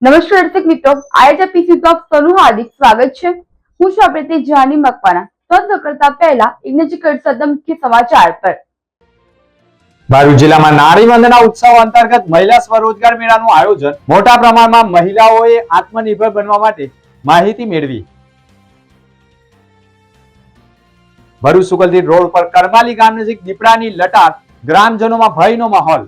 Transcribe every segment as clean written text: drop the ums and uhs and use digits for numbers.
નમસ્કાર દર્શક મિત્રો, આજે પીસી ટોપ નું હાર્દિક સ્વાગત છે। હું છું આપણે જાની મકવાના। તો કરતા પહેલા એક નજર કરતા મુખ્ય સમાચાર પર। ભરૂચ જિલ્લામાં નારી વંદના ઉત્સવ અંતર્ગત મહિલા સ્વરોજગાર મેળાનું આયોજન। મોટા પ્રમાણમાં મહિલાઓએ આત્મનિર્ભર બનવા માટે માહિતી મેળવી। ભરૂચ સુગલધી રોડ પર કરમાલી ગામ નજીક દીપડાની લટાર, ગ્રામજનોમાં ભયનો માહોલ।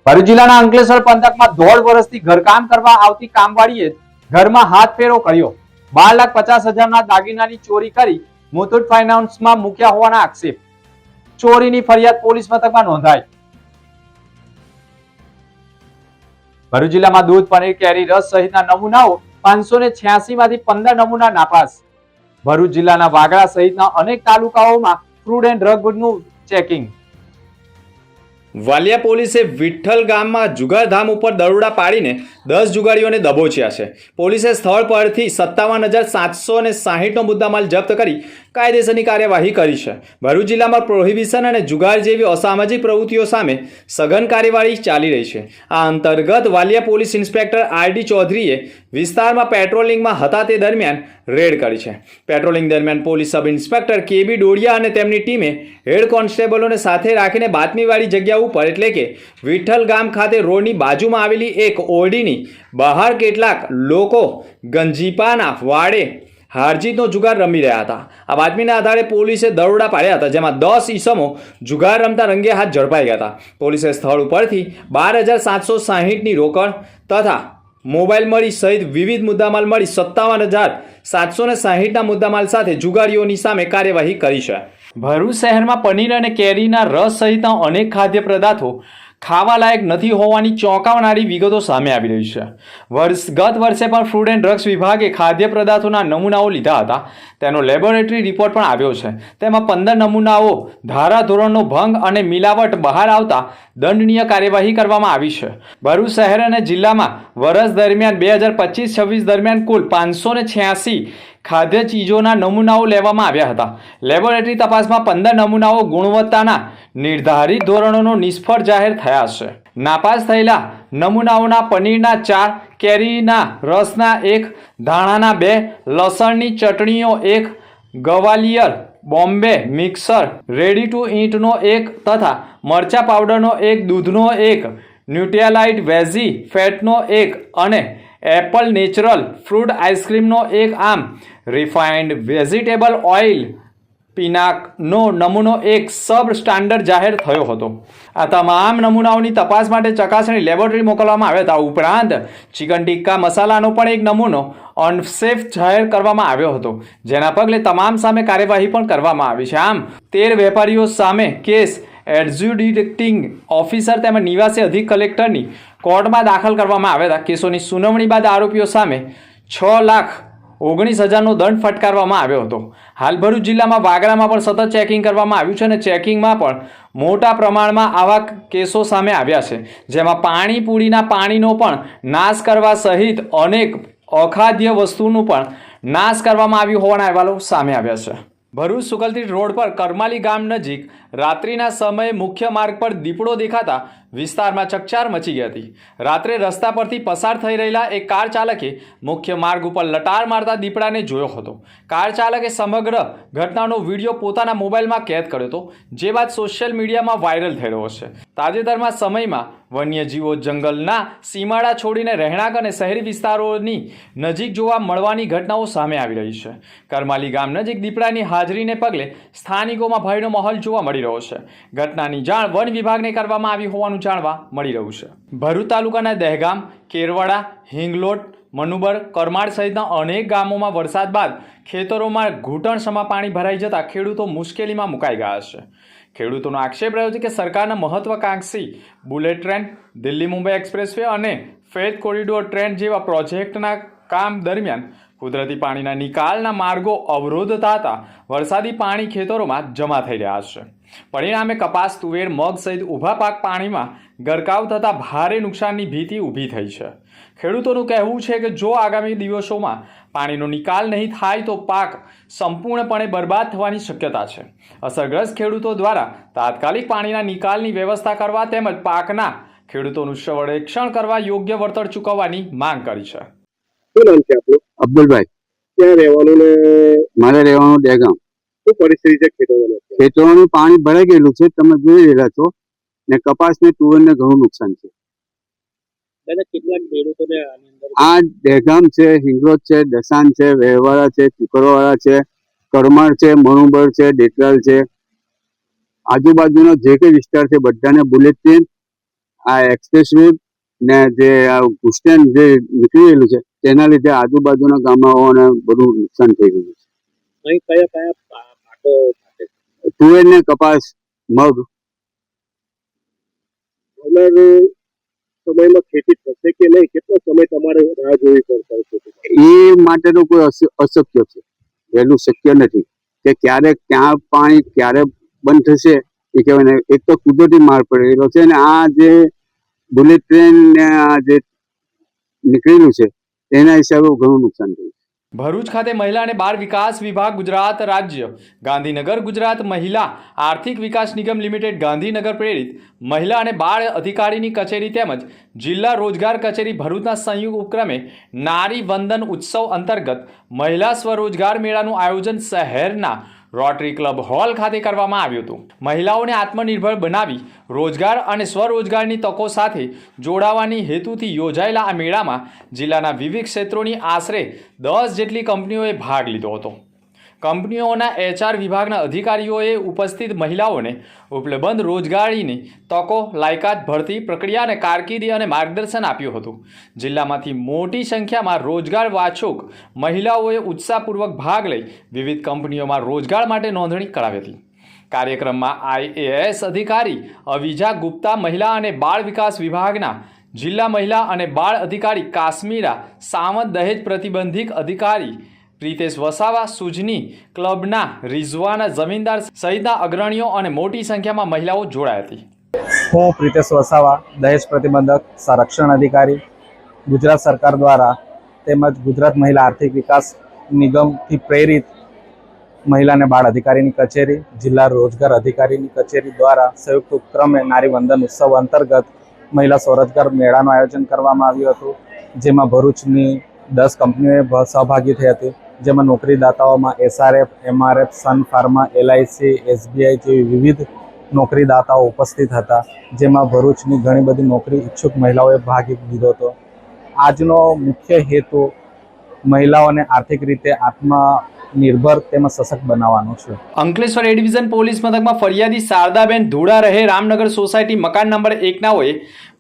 ભરૂચ જિલ્લાના અંકલેશ્વર પંથકમાં 1.5 વર્ષથી ઘરકામ કરવા આવતી કામવાળીએ ઘરમાં હાથફેરો કર્યો। 12,50,000ના દાગીનાની ચોરી કરી મુથુટ ફાઇનાન્સમાં મૂક્યા હોવાના આક્ષેપ। ચોરીની ફરિયાદ પોલીસ મથકમાં નોંધાઈ। ભરૂચ જિલ્લામાં દૂધ, પનીર, કેરી રસ સહિતના નમૂનાઓ 586 માંથી 15 નમૂના નાપાસ। ભરૂચ જિલ્લાના વાગડા સહિતના અનેક તાલુકાઓમાં ફૂડ એન્ડ ડ્રગનું ચેકિંગ। વાલિયા પોલીસે વિઠ્ઠલ ગામમાં જુગારધામ ઉપર દરોડા પાડીને 10 જુગારીઓને દબોચ્યા છે। પોલીસે સ્થળ પરથી 57,760નો મુદ્દામાલ જપ્ત કરી કાયદેસરની કાર્યવાહી કરી છે। ભરૂચ જિલ્લામાં પ્રોહિબિશન અને જુગાર જેવી અસામાજિક પ્રવૃત્તિઓ સામે સઘન કાર્યવાહી ચાલી રહી છે। આ અંતર્ગત વાલિયા પોલીસ ઇન્સ્પેક્ટર આર.ડી. ચૌધરીએ વિસ્તારમાં પેટ્રોલિંગમાં હતા તે દરમિયાન રેડ કરી છે। પેટ્રોલિંગ દરમિયાન પોલીસ સબ ઇન્સ્પેક્ટર કે.બી. ડોડિયા અને તેમની ટીમે હેડ કોન્સ્ટેબલોને સાથે રાખીને બાતમીવાળી જગ્યા ઉપર એટલે કે વિઠ્ઠલ ગામ ખાતે રોડની બાજુમાં આવેલી એક ઓરડીની બહાર કેટલાક લોકો ગંજીપાના વાડે હારજીતનો જુગાર રમી રહ્યા હતા। આ બાતમીના આધારે પોલીસે દરોડા પાડ્યા હતા, જેમાં 10 ઈસમો જુગાર રમતા રંગે હાથ ઝડપાઈ ગયા હતા। પોલીસે સ્થળ ઉપરથી 12,760ની રોકડ તથા મોબાઈલ મળી સહિત વિવિધ મુદ્દામાલ મળી 57,760ના મુદ્દામાલ સાથે જુગારીઓની સામે કાર્યવાહી કરી છે। ભરૂચ શહેરમાં પનીર અને કેરીના રસ સહિતના અનેક ખાદ્ય પદાર્થો ખાવા લાયક નથી હોવાની ચોંકાવનારી વિગતો સામે આવી રહી છે। ગત વર્ષે પણ ફૂડ એન્ડ ડ્રગ્સ વિભાગે ખાદ્ય પદાર્થોના નમૂનાઓ લીધા હતા। તેનો લેબોરેટરી રિપોર્ટ પણ આવ્યો છે। તેમાં 15 નમૂનાઓ ધારાધોરણનો ભંગ અને મિલાવટ બહાર આવતા દંડનીય કાર્યવાહી કરવામાં આવી છે। ભરૂચ શહેર અને જિલ્લામાં વર્ષ દરમિયાન 2025-26 દરમિયાન કુલ 586 ખાદ્ય ચીજોના નમૂનાઓ લેવામાં આવ્યા હતા। લેબોરેટરી તપાસમાં 15 નમૂનાઓ ગુણવત્તાના નિર્ધારિત ધોરણોનો નિષ્ફળ જાહેર થયા છે। નાપાસ થયેલા નમૂનાઓના પનીરના 4, કેરીના રસના 1, ધાણાના 2, લસણની ચટણીઓ 1, ગવાલિયર બોમ્બે મિક્સર રેડી ટુ ઈટનો 1 તથા મરચા પાવડરનો 1, દૂધનો 1, ન્યુટ્રીલાઇટ વેજી ફેટનો 1 અને એપલ નેચરલ ફ્રૂટ આઈસ્ક્રીમનો 1, આમ રિફાઇન્ડ વેજીટેબલ ઓઇલ પિનાકનો નમૂનો 1 સબ સ્ટાન્ડર્ડ જાહેર થયો હતો। આ તમામ નમૂનાઓની તપાસ માટે ચકાસણી લેબોરેટરી મોકલવામાં આવ્યા હતા। ઉપરાંત ચિકન ટિક્કા મસાલાનો પણ એક નમૂનો અનસેફ જાહેર કરવામાં આવ્યો હતો, જેના પગલે તમામ સામે કાર્યવાહી પણ કરવામાં આવી છે। આમ 13 વેપારીઓ સામે કેસ એડજ્યુડિકેટિંગ ઓફિસર તેમજ નિવાસી અધિક કલેક્ટરની કોર્ટમાં દાખલ કરવામાં આવ્યા હતા। કેસોની સુનાવણી બાદ આરોપીઓ સામે 6,19,000નો દંડ ફટકારવામાં આવ્યો હતો। હાલ ભરૂચ જિલ્લામાં વાગરામાં પણ સતત ચેકિંગ કરવામાં આવ્યું છે અને ચેકિંગમાં પણ મોટા પ્રમાણમાં આવા કેસો સામે આવ્યા છે, જેમાં પાણીપુરીના પાણીનો પણ નાશ કરવા સહિત અનેક અખાદ્ય વસ્તુનું પણ નાશ કરવામાં આવ્યું હોવાના અહેવાલો સામે આવ્યા છે। ભરૂચ સુગલધી રોડ પર કરમાલી ગામ નજીક રાત્રિના સમયે મુખ્ય માર્ગ પર દીપડો દેખાતા વિસ્તારમાં ચકચાર મચી ગઈ હતી। રાત્રે રસ્તા પરથી પસાર થઈ રહેલા એક કાર ચાલકે મુખ્ય માર્ગ ઉપર લટાર મારતા દીપડાને જોયો હતો। કાર ચાલકે સમગ્ર ઘટનાનો વિડીયો પોતાના મોબાઈલમાં કેદ કર્યો હતો, જે બાદ સોશિયલ મીડિયામાં વાયરલ થઈ રહ્યો છે। તાજેતરમાં સમયમાં વન્યજીવો જંગલના સીમાડા છોડીને રહેણાંક અને શહેરી વિસ્તારોની નજીક જોવા મળવાની ઘટનાઓ સામે આવી રહી છે। કરમાલી ગામ નજીક દીપડાની હાજરીને પગલે સ્થાનિકોમાં ભયનો માહોલ જોવા મળી રહ્યો છે। ઘટનાની જાણ વન વિભાગને કરવામાં આવી હોવાનું જાણવા મળી રહ્યું છે। ભરૂચ તાલુકાના દહેગામ, કેરવાડા, હિંગલોટ, મનુબર, કરમાળ સહિતના અનેક ગામોમાં વરસાદ બાદ ખેતરોમાં ઘૂંટણસમા પાણી ભરાઈ જતા ખેડૂતો મુશ્કેલીમાં મુકાઈ ગયા છે। ખેડૂતોનો આક્ષેપ રહ્યો છે કે સરકારના મહત્વાકાંક્ષી bullet train, Delhi Mumbai expressway અને ફેટ કોરિડોર ટ્રેન જેવા પ્રોજેક્ટના કામ દરમિયાન કુદરતી પાણીના નિકાલના માર્ગો અવરોધતા હતા વરસાદી પાણી ખેતરોમાં જમા થઈ રહ્યા છે। પરિણામે કપાસ, તુવેર, મગ સહિત ઊભા પાક પાણીમાં ગરકાવ થતાં ભારે નુકસાનની ભીતિ ઊભી થઈ છે। ખેડૂતોનું કહેવું છે કે જો આગામી દિવસોમાં પાણીનો નિકાલ નહીં થાય તો પાક સંપૂર્ણપણે બરબાદ થવાની શક્યતા છે। અસરગ્રસ્ત ખેડૂતો દ્વારા તાત્કાલિક પાણીના નિકાલની વ્યવસ્થા કરવા તેમજ પાકના ખેડૂતોનું સર્વેક્ષણ કરવા યોગ્ય વળતર ચૂકવવાની માંગ કરી છે. શું નામ છે આપનું? અબ્દુલભાઈ, ક્યાં રહેવાનું ને મારે રહેવાનું દહેગામ. શું પરિસ્થિતિ છે ખેતરોની? ખેતરોનું પાણી ભરાઈ ગયેલું છે, તમે જોઈ રહ્યા છો, ને કપાસ ને તુવેરને ઘણું નુકસાન છે. દાદા કેટલાક ખેડૂતોને આની અંદર આ દહેગામ છે, હિંગલોજ છે, દસાન છે, વેહવાળા છે, કુકરવાળા છે, કરમાળ છે, મણુબર છે, ડેટલાલ છે, આજુબાજુનો જે કંઈ વિસ્તાર છે બધાને બુલેટ ટ્રેન, આ એક્સપ્રેસ રોડ ને જે આ ઘુસ્ટેન જે નીકળી રહેલું છે તેના લીધે આજુબાજુના ગામડાઓને બધું નુકસાન થઈ ગયું છે. અહીં કયા કયા પાકો થશે? તુવેર ને કપાસ, મગ. આવનાર સમયમાં ખેતી થશે કે નહીં? કેટલો સમય તમારે રાહ જોવી પડશે? એ માટે તો કોઈ અશક્ય છે, વહેલું શક્ય નથી કે ક્યારે ક્યાં પાણી ક્યારે બંધ થશે એ કહેવાય ને. એક તો કુદરતી માર પડેલો છે ને આ જે બુલેટ ટ્રેન ને આ જે નીકળેલું છે તેના હિસાબે ઘણું નુકસાન થયું. ભરૂચ ખાતે મહિલા અને બાળ વિકાસ વિભાગ ગુજરાત રાજ્ય, ગાંધીનગર ગુજરાત મહિલા આર્થિક વિકાસ નિગમ લિમિટેડ ગાંધીનગર પ્રેરિત મહિલા અને બાળ અધિકારીની કચેરી તેમજ જિલ્લા રોજગાર કચેરી ભરૂચના સંયુક્ત ઉપક્રમે નારી વંદન ઉત્સવ અંતર્ગત મહિલા સ્વરોજગાર મેળાનું આયોજન શહેરના રોટરી ક્લબ હોલ ખાતે કરવામાં આવ્યું હતું. મહિલાઓને આત્મનિર્ભર બનાવી રોજગાર અને સ્વરોજગારની તકો સાથે જોડાવાની હેતુથી યોજાયેલા આ મેળામાં જિલ્લાના વિવિધ ક્ષેત્રોની આશરે 10 જેટલી કંપનીઓએ ભાગ લીધો હતો. કંપનીઓના HR વિભાગના અધિકારીઓએ ઉપસ્થિત મહિલાઓને ઉપલબ્ધ રોજગારીની તકો, લાયકાત, ભરતી પ્રક્રિયા અને કારકિર્દી અને માર્ગદર્શન આપ્યું હતું. જિલ્લામાંથી મોટી સંખ્યામાં રોજગાર વાછુક મહિલાઓએ ઉત્સાહપૂર્વક ભાગ લઈ વિવિધ કંપનીઓમાં રોજગાર માટે નોંધણી કરાવી હતી. કાર્યક્રમમાં IAS અધિકારી અવિજા ગુપ્તા, મહિલા અને બાળ વિકાસ વિભાગના જિલ્લા મહિલા અને બાળ અધિકારી કાશ્મીરા સાવંત, દહેજ પ્રતિબંધિત અધિકારી પ્રિતેશ વસાવા, સુજની ક્લબના રિઝવાના જમીનદાર સહિતના અગ્રણીઓ અને મોટી સંખ્યામાં મહિલાઓ જોડાઈ હતી. હું પ્રિતેશ વસાવા, દહેજ પ્રતિબંધક સંરક્ષણ અધિકારી, ગુજરાત સરકાર દ્વારા તેમજ ગુજરાત મહિલા આર્થિક વિકાસ નિગમથી પ્રેરિત મહિલા અને બાળ અધિકારીની કચેરી, જિલ્લા રોજગાર અધિકારીની કચેરી દ્વારા સંયુક્ત ઉપક્રમે નારી વંદન ઉત્સવ અંતર્ગત મહિલા સ્વરોજગાર મેળાનું આયોજન કરવામાં આવ્યું હતું. જેમાં ભરૂચની 10 કંપનીઓએ સહભાગી થઈ હતી. જેમાં નોકરીદાતાઓમાં SRF, MRF, Sun Pharma, LIC, SBI જેવી વિવિધ નોકરીદાતાઓ ઉપસ્થિત હતા. જેમાં ભરૂચની ઘણી બધી નોકરી ઈચ્છુક મહિલાઓએ ભાગ લીધો હતો. આજનો મુખ્ય હેતુ મહિલાઓને આર્થિક રીતે આત્મનિર્ભર તેમજ સશક્ત બનાવવાનો છે. અંકલેશ્વર એ ડિવિઝન પોલીસ મથકમાં ફરિયાદી શારદાબેન ધુડા રહે રામનગર સોસાયટી મકાન નંબર 1નાઓએ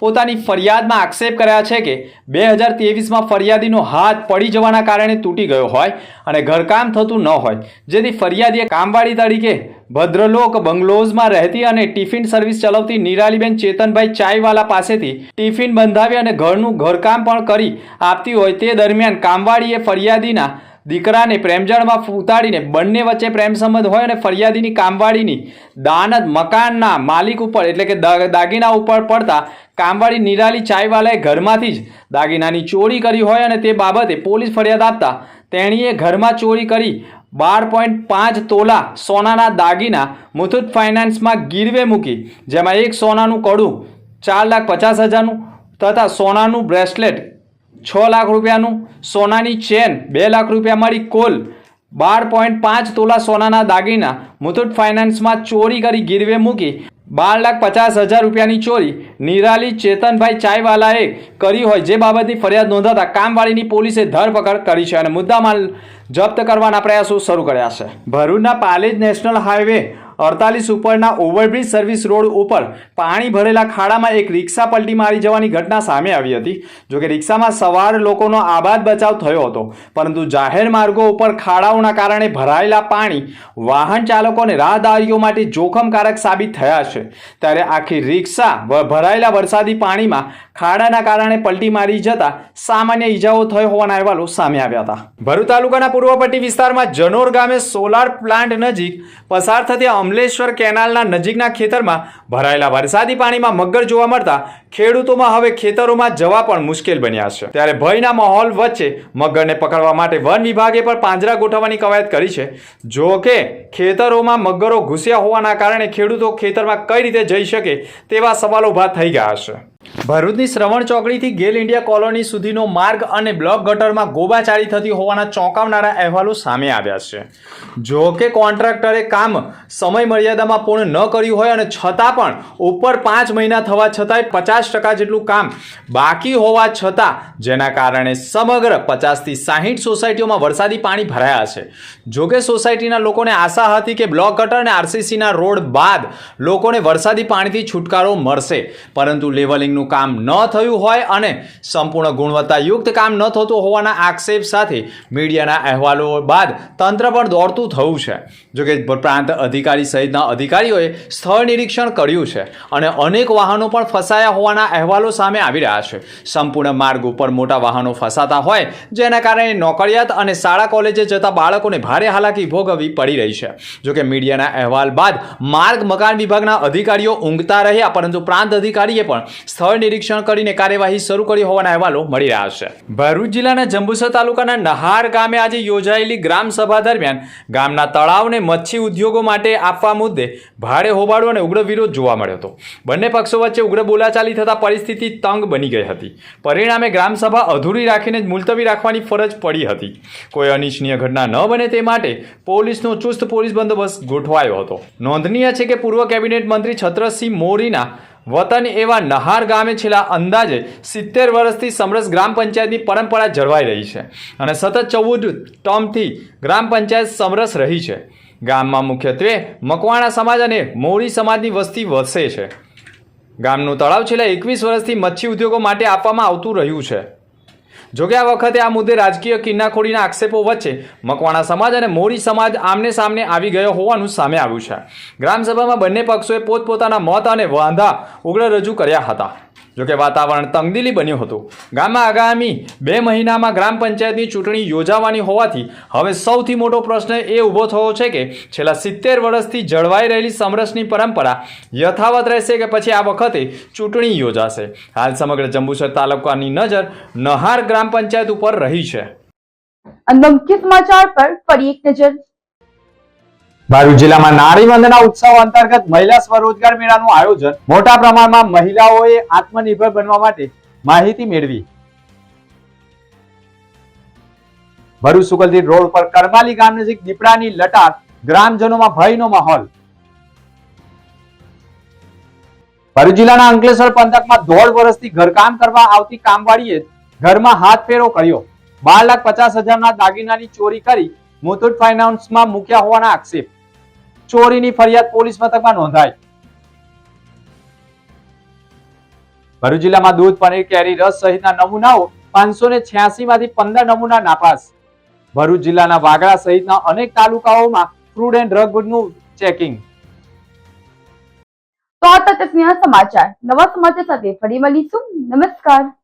પોતાની ફરિયાદમાં આક્ષેપ કર્યા છે કે 2023માં ફરિયાદીનો હાથ પડી જવાના કારણે તૂટી ગયો હોય અને ઘરકામ થતું ન હોય, જેથી ફરિયાદીએ કામવાળી તરીકે ભદ્રલોક બંગલોઝમાં રહેતી અને ટિફિન સર્વિસ ચલાવતી નિરાલીબેન ચેતનભાઈ ચાયવાલા પાસેથી ટિફિન બંધાવી અને ઘરનું ઘરકામ પણ કરી આપતી હોય. તે દરમિયાન કામવાળીએ ફરિયાદીના દીકરાને પ્રેમજાળમાં ઉતારીને બંને વચ્ચે પ્રેમ સંબંધ હોય અને ફરિયાદીની કામવાળીની દાનત મકાનના માલિક ઉપર એટલે કે દાગીના ઉપર પડતા કામવાળી નિરાલી ચાયવાલાએ ઘરમાંથી જ દાગીનાની ચોરી કરી હોય અને તે બાબતે પોલીસ ફરિયાદ આપતા તેણીએ ઘરમાં ચોરી કરી 12.5 તોલા સોનાના દાગીના મુથુટ ફાઇનાન્સમાં ગીરવે મૂકી, જેમાં એક સોનાનું કડું 4,50,000નું તથા સોનાનું બ્રેસલેટ 6 લાખ રૂપિયાનું, સોનાની ચેન 2 લાખ રૂપિયા મળી કુલ 12.5 તોલા સોનાના દાગીના મુથુટ ફાઇનાન્સમાં ચોરી કરી ગીરવે મૂકી 12,50,000 રૂપિયાની ચોરી નિરાલી ચેતનભાઈ ચાયવાલાએ કરી હોય, જે બાબતની ફરિયાદ નોંધાતા કામવાળીની પોલીસે ધરપકડ કરી છે અને મુદ્દામાલ જપ્ત કરવાના પ્રયાસો શરૂ કર્યા છે. ભરૂચના પાલેજ નેશનલ હાઈવે 48 ઉપરના ઓવરબ્રિજ સર્વિસ રોડ ઉપર પાણી ભરેલા ખાડામાં એક રિક્ષા પલટી મારી જવાની ઘટના સામે આવી હતી. જોકે રિક્ષામાં સવાર લોકોનો આબાદ બચાવ થયો હતો, પરંતુ જાહેર માર્ગો ઉપર ખાડાઓના કારણે ભરાયેલા પાણી વાહન ચાલકો અને રાહદારીઓ માટે જોખમકારક સાબિત થયા છે. ત્યારે આખી રિક્ષા ભરાયેલા વરસાદી પાણીમાં ખાડાના કારણે પલટી મારી જતા સામાન્ય ઈજાઓ થઈ હોવાના અહેવાલો સામે આવ્યા હતા. ભરૂચ તાલુકાના પૂર્વ પટ્ટી વિસ્તારમાં જનોર ગામે સોલાર પ્લાન્ટ નજીક પસાર થતી અમલેશ્વર કેનાલના નજીકના ખેતરમાં ભરાયેલા વરસાદી પાણીમાં મગર જોવા મળતા ખેડૂતોમાં હવે ખેતરોમાં જવા પણ મુશ્કેલ બન્યા છે. ત્યારે ભયના માહોલ વચ્ચે મગરને પકડવા માટે વન વિભાગે પણ પાંજરા ગોઠવવાની કવાયત કરી છે. જો કે ખેતરોમાં મગરો ઘૂસ્યા હોવાના કારણે ખેડૂતો ખેતરમાં કઈ રીતે જઈ શકે તેવા સવાલો ઊભા થઈ ગયા છે. ભરૂચની શ્રવણ ચોકડીથી ગેલ ઇન્ડિયા કોલોની સુધીનો માર્ગ અને બ્લોક ગટરમાં ગોબાચારી થતી હોવાના ચોંકાવનારા અહેવાલો સામે આવ્યા છે. જો કે કોન્ટ્રાક્ટરે કામ સમય મર્યાદામાં પૂર્ણ ન કર્યું હોય અને છતાં પણ ઉપર 5 મહિના થવા છતાંય 50% જેટલું કામ બાકી હોવા છતાં જેના કારણે સમગ્ર 50થી 60 સોસાયટીઓમાં વરસાદી પાણી ભરાયા છે. જો કે સોસાયટીના લોકોને આશા હતી કે બ્લોક ગટર અને આરસીસીના રોડ બાદ લોકોને વરસાદી પાણીથી છુટકારો મળશે, પરંતુ લેવલિંગનું કામ ન થયું હોય અને સંપૂર્ણ ગુણવત્તાયુક્ત કામ ન થતું હોવાના આક્ષેપ સાથે મીડિયાના અહેવાલો બાદ તંત્ર પણ દોડતું થયું છે. જોકે પ્રાંત અધિકારી સહિતના અધિકારીઓએ સ્થળ નિરીક્ષણ કર્યું છે અને અનેક વાહનો પણ ફસાયા હોવાના અહેવાલો સામે આવી રહ્યા છે. સંપૂર્ણ માર્ગ ઉપર મોટા વાહનો ફસાતા હોય જેના કારણે નોકરિયાત અને શાળા કોલેજે જતા બાળકોને ભારે હાલાકી ભોગવવી પડી રહી છે. જોકે મીડિયાના અહેવાલ બાદ માર્ગ મકાન વિભાગના અધિકારીઓ ઊંઘતા રહ્યા, પરંતુ પ્રાંત અધિકારીએ પણ સ્થળ નિરીક્ષણ કરીને કાર્યવાહી શરૂ કરી હોવાના અહેવાલો મળી રહ્યા છે. ભરૂચ જિલ્લાના જંબુસર તાલુકાના નહાર ગામે આજે યોજાયેલી ગ્રામ સભા દરમિયાન ગામના તળાવને મચ્છી ઉદ્યોગો માટે આપવા મુદ્દે ભારે હોબાળો અને ઉગ્ર વિરોધ જોવા મળ્યો હતો. બંને પક્ષો વચ્ચે ઉગ્ર બોલાચાલી થતા પરિસ્થિતિ તંગ બની ગઈ હતી. પરિણામે ગ્રામસભા અધૂરી રાખીને જ મુલતવી રાખવાની ફરજ પડી હતી. કોઈ અનિચ્છનીય ઘટના ન બને તે માટે પોલીસનો ચુસ્ત પોલીસ બંદોબસ્ત ગોઠવાયો હતો. નોંધનીય છે કે પૂર્વ કેબિનેટ મંત્રી છત્રસિંહ મોરીના વતન એવા નહાર ગામે છેલ્લા અંદાજે 70 વર્ષથી સમરસ ગ્રામ પંચાયતની પરંપરા જળવાઈ રહી છે અને સતત 14 ટર્મથી ગ્રામ પંચાયત સમરસ રહી છે. ગામમાં મુખ્યત્વે મકવાણા સમાજ અને મોરી સમાજની વસ્તી વસે છે. ગામનું તળાવ છેલ્લા 21 વર્ષથી મચ્છી ઉદ્યોગો માટે આપવામાં આવતું રહ્યું છે. જોકે આ વખતે આ મુદ્દે રાજકીય કિન્નાખોરીના આક્ષેપો વચ્ચે મકવાણા સમાજ અને મોરી સમાજ આમને સામને આવી ગયો હોવાનું સામે આવ્યું છે. ગ્રામસભામાં બંને પક્ષોએ પોતપોતાના મત અને વાંધા ઉગ્ર રજૂ કર્યા હતા. જોકે વાતાવરણ તંગદિલી બન્યું હતું. ગામમાં આગામી 2 મહિનામાં ગ્રામ પંચાયતની ચૂંટણી યોજાવાની હોવાથી હવે સૌથી મોટો પ્રશ્ન એ ઊભો થયો છે કે છેલ્લા 70 વર્ષથી જળવાઈ રહેલી સમરસની પરંપરા યથાવત રહેશે કે પછી આ વખતે ચૂંટણી યોજાશે. હાલ સમગ્ર જંબુસર તાલુકાની નજર નહાર ગ્રામ પંચાયત ઉપર રહી છે. અને મુખ્ય સમાચાર પર ફરી એક નજર. ભરૂચ જિલ્લામાં નારી વંદના ઉત્સવ અંતર્ગત મહિલા સ્વરોજગાર મેળાનું આયોજન. મોટા પ્રમાણમાં મહિલાઓએ આત્મનિર્ભર બનવા માટે માહિતી મેળવી. ભરૂચ સુગલજી રોડ પર કરમાલી ગામ નજીક દીપડાની લટાર, ગ્રામજનોમાં ભયનો માહોલ. ભરૂચ જિલ્લાના અંકલેશ્વર પંથકમાં 1.5 વર્ષથી ઘરકામ કરવા આવતી કામવાળીએ ઘરમાં હાથ ફેરો કર્યો. 12,50,000 દાગીનાની ચોરી કરી મુથુટ ફાઇનાન્સમાં મૂક્યા હોવાના આક્ષેપ. ચોરીની ફરિયાદ પોલીસ મથકમાં નોંધાઈ. ભરૂચ જિલ્લામાં દૂધ, પનીર, કેરી રસ સહિતના નમૂનાઓ 586 માંથી 15 નમૂના નાપાસ. ભરૂચ જિલ્લાના વાગડા સહિતના અનેક તાલુકાઓમાં ફૂડ એન્ડ ડ્રગનું ચેકિંગ. તો આ તકના સમાચાર. નવા સમાચાર સાથે ફરી મળીશું. નમસ્કાર.